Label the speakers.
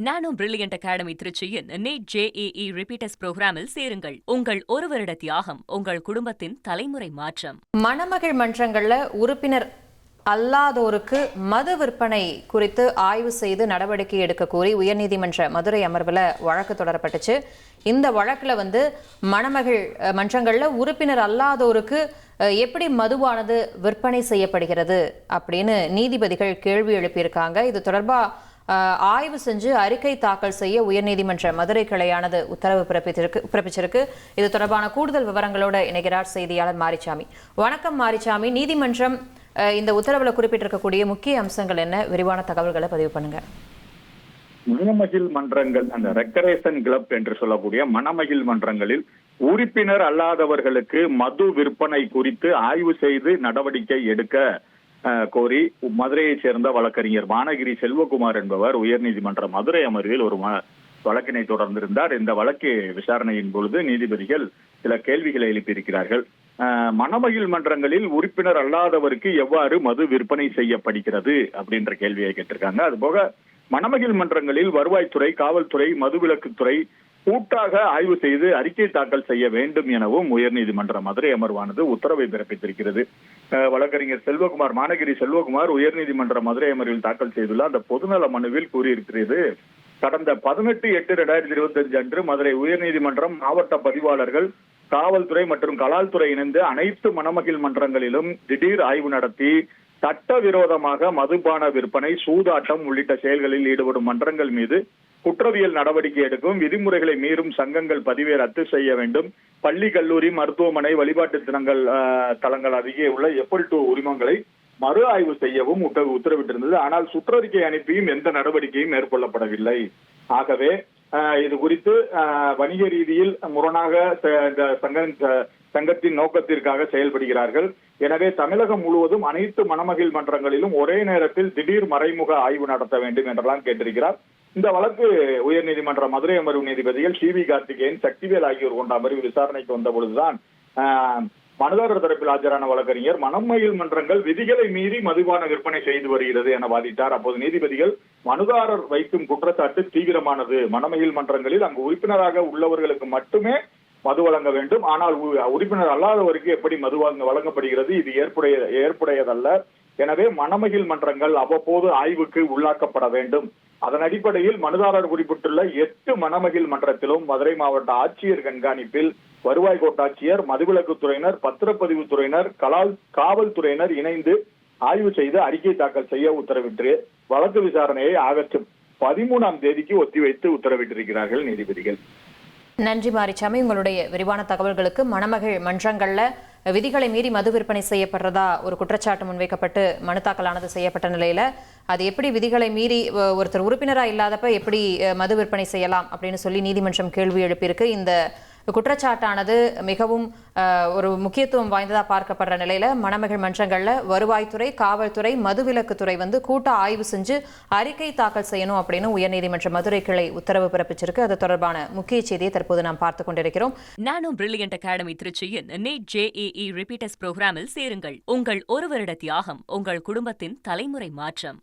Speaker 1: நானோ Brilliant Academy திருச்சியின் NEET JEE repeaters புரோகிராமில் சேருங்கள். உங்கள் ஒரு வருட தியாகம் உங்கள் குடும்பத்தின் தலைமுறை மாற்றம்.
Speaker 2: மணமகள் மன்றங்கள்ல உறுப்பினர் அல்லாதோருக்கு மது விற்பனை குறித்து ஆய்வு செய்து நடவடிக்கை எடுக்க கோரி உயர்நீதிமன்ற மதுரை அமர்வில் வழக்கு தொடரப்பட்டுச்சு. இந்த வழக்குல மணமகள் மன்றங்கள்ல உறுப்பினர் அல்லாதோருக்கு எப்படி மதுவானது விற்பனை செய்யப்படுகிறது அப்படின்னு நீதிபதிகள் கேள்வி எழுப்பியிருக்காங்க. இது தொடர்பா ஆய்வு செஞ்சு அறிக்கை தாக்கல் செய்ய உயர்நீதிமன்ற மதுரை கிளையானது உத்தரவு பிறப்பிச்சிருக்கு. இது தொடர்பான கூடுதல் விவரங்களோட இணைகிறார் செய்தியாளர் மாரிசாமி. வணக்கம் மாரிசாமி. நீதிமன்றம் இந்த உத்தரவுல குறிப்பிட்டிருக்கக்கூடிய முக்கிய அம்சங்கள் என்ன? விரிவான தகவல்களை பதிவு பண்ணுங்க.
Speaker 3: மணமகிழ் மன்றங்கள், அந்த ரெக்கரேஷன் கிளப் என்று சொல்லக்கூடிய மணமகிழ் மன்றங்களில் உறுப்பினர் அல்லாதவர்களுக்கு மது விற்பனை குறித்து ஆய்வு செய்து நடவடிக்கை எடுக்க கோரி மதுரையைச் சேர்ந்த வழக்கறிஞர் வானகிரி செல்வகுமார் என்பவர் உயர்நீதிமன்ற மதுரை அமர்வில் ஒரு வழக்கினை தொடர்ந்திருந்தார். இந்த வழக்கு விசாரணையின் பொழுது நீதிபதிகள் சில கேள்விகளை எழுப்பியிருக்கிறார்கள். மணமகிழ் மன்றங்களில் உறுப்பினர் அல்லாதவருக்கு எவ்வாறு மது விற்பனை செய்யப்படுகிறது அப்படின்ற கேள்வியை கேட்டிருக்காங்க. அதுபோக மணமகிழ் மன்றங்களில் வருவாய்த்துறை, காவல்துறை, மதுவிலக்குத்துறை கூட்டாக ஆய்வு செய்து அறிக்கை தாக்கல் செய்ய வேண்டும் எனவும் உயர்நீதிமன்ற மதுரை அமர்வானது உத்தரவை பிறப்பித்திருக்கிறது. வழக்கறிஞர் செல்வகுமார், மானகிரி செல்வகுமார் உயர்நீதிமன்ற மதுரை அமர்வில் தாக்கல் செய்துள்ள அந்த பொதுநல மனுவில் கூறியிருக்கிறது, கடந்த 18/8/2025 அன்று மதுரை உயர்நீதிமன்றம் மாவட்ட பதிவாளர்கள், காவல்துறை மற்றும் கலால்துறை இணைந்து அனைத்து மணமகிழ் மன்றங்களிலும் திடீர் ஆய்வு நடத்தி சட்டவிரோதமாக மதுபான விற்பனை, சூதாட்டம் உள்ளிட்ட செயல்களில் ஈடுபடும் மன்றங்கள் மீது குற்றவியல் நடவடிக்கை எடுக்கும், விதிமுறைகளை மீறும் சங்கங்கள் பதிவை ரத்து செய்ய வேண்டும், பள்ளி, கல்லூரி, மருத்துவமனை, வழிபாட்டு தலங்கள் அருகே உள்ள F2 உரிமங்களை மறு ஆய்வு செய்யவும் உத்தரவிட்டிருந்தது. ஆனால் சுற்றறிக்கை அனுப்பியும் எந்த நடவடிக்கையும் மேற்கொள்ளப்படவில்லை. ஆகவே இது குறித்து வணிக ரீதியில் முரணாக சங்கத்தின் நோக்கத்திற்காக செயல்படுகிறார்கள். எனவே தமிழகம் முழுவதும் அனைத்து மணமகிழ் மன்றங்களிலும் ஒரே நேரத்தில் திடீர் மறைமுக ஆய்வு நடத்த வேண்டும் என்றெல்லாம் கேட்டிருக்கிறார். இந்த வழக்கு உயர்நீதிமன்ற மதுரை அமர்வு நீதிபதிகள் CV கார்த்திகேயன், சக்திவேல் ஆகியோர் கொண்ட அமர்வு விசாரணைக்கு வந்த பொழுதுதான் மனுதாரர் தரப்பில் ஆஜரான வழக்கறிஞர் மணமகிழ் மன்றங்கள் விதிகளை மீறி மதுபான விற்பனை செய்து வருகிறது என வாதிட்டார். அப்போது நீதிபதிகள் மனுதாரர் வைக்கும் குற்றச்சாட்டு தீவிரமானது, மணமகிழ் மன்றங்களில் அங்கு உறுப்பினராக உள்ளவர்களுக்கு மட்டுமே மது வழங்க வேண்டும், ஆனால் உறுப்பினர் அல்லாதவருக்கு எப்படி மது வழங்கப்படுகிறது, இது ஏற்புடையதல்ல. எனவே மணமகிழ் மன்றங்கள் அவ்வப்போது ஆய்வுக்கு உள்ளாக்கப்பட வேண்டும். அதன் அடிப்படையில் மனுதாரர் குறிப்பிட்டுள்ள 8 மணமகிழ் மன்றத்திலும் மதுரை மாவட்ட ஆட்சியர் கண்காணிப்பில் வருவாய் கோட்டாட்சியர், மதுவிலக்குத்துறையினர், பத்திரப்பதிவுத்துறையினர், காவல்துறையினர் இணைந்து ஆய்வு செய்து அறிக்கை தாக்கல் செய்ய உத்தரவிட்டு வழக்கு விசாரணையை ஆகஸ்ட் 13ஆம் தேதிக்கு ஒத்திவைத்து உத்தரவிட்டிருக்கிறார்கள் நீதிபதிகள்.
Speaker 2: நன்றி மாரிசாமி, உங்களுடைய விரிவான தகவல்களுக்கு. மணமகிழ் மன்றங்கள்ல விதிகளை மீறி மது விற்பனை செய்யப்படுறதா ஒரு குற்றச்சாட்டு முன்வைக்கப்பட்டு மனு தாக்கலானது செய்யப்பட்ட நிலையில அது எப்படி விதிகளை மீறி ஒருத்தர் உறுப்பினரா இல்லாதப்ப எப்படி மது விற்பனை செய்யலாம் அப்படின்னு சொல்லி நீதிமன்றம் கேள்வி எழுப்பியிருக்கு. இந்த குற்றச்சாட்டானது மிகவும் ஒரு முக்கியத்துவம் வாய்ந்ததா பார்க்கப்படுற நிலையில மணமகிழ் மன்றங்கள்ல வருவாய்த்துறை, காவல்துறை, மதுவிலக்குத்துறை கூட்ட ஆய்வு செஞ்சு அறிக்கை தாக்கல் செய்யணும் அப்படின்னு உயர்நீதிமன்ற மதுரை கிளை உத்தரவு பிறப்பிச்சிருக்கு. அது தொடர்பான முக்கிய செய்தியை தற்போது நாம் பார்த்துக் கொண்டிருக்கிறோம்.
Speaker 1: நானோ பிரில்லியன்ட் அகாடமி திருச்சியின் நீட் JEE ரிப்பீட்டர்ஸ் புரோகிராமில் சேருங்கள். உங்கள் ஒரு வருட தியாகம் உங்கள் குடும்பத்தின் தலைமுறை மாற்றம்.